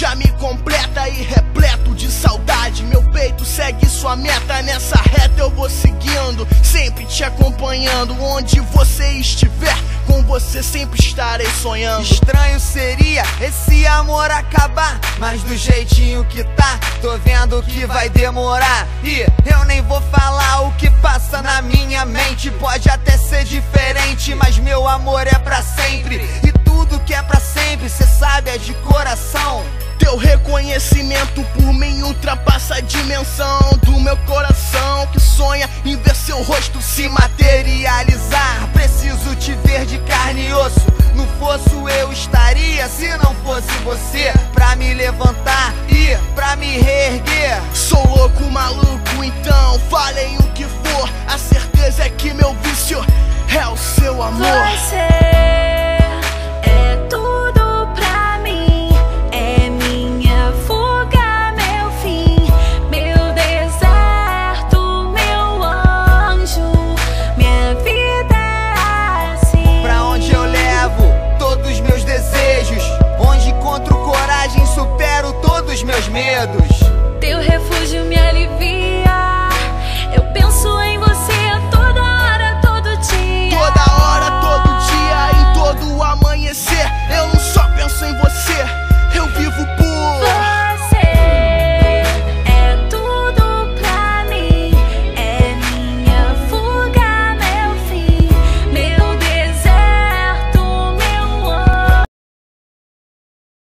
já me completa e repleto de saudade. Meu peito segue sua meta, nessa reta eu vou seguindo, sempre te acompanhando. Onde você estiver, com você sempre estarei sonhando. Estranho seria esse amor acabar, mas do jeitinho que tá, tô vendo que vai demorar. E eu nem vou falar o que passa na minha mente. Pode até ser diferente, mas meu amor é pra sempre. E tudo que é pra sempre, cê sabe, é de coração. Teu reconhecimento por mim ultrapassa a dimensão do meu coração, que sonha em ver seu rosto se materializar. Preciso te ver de carne e osso, no fosso eu estaria se não fosse você pra me levantar.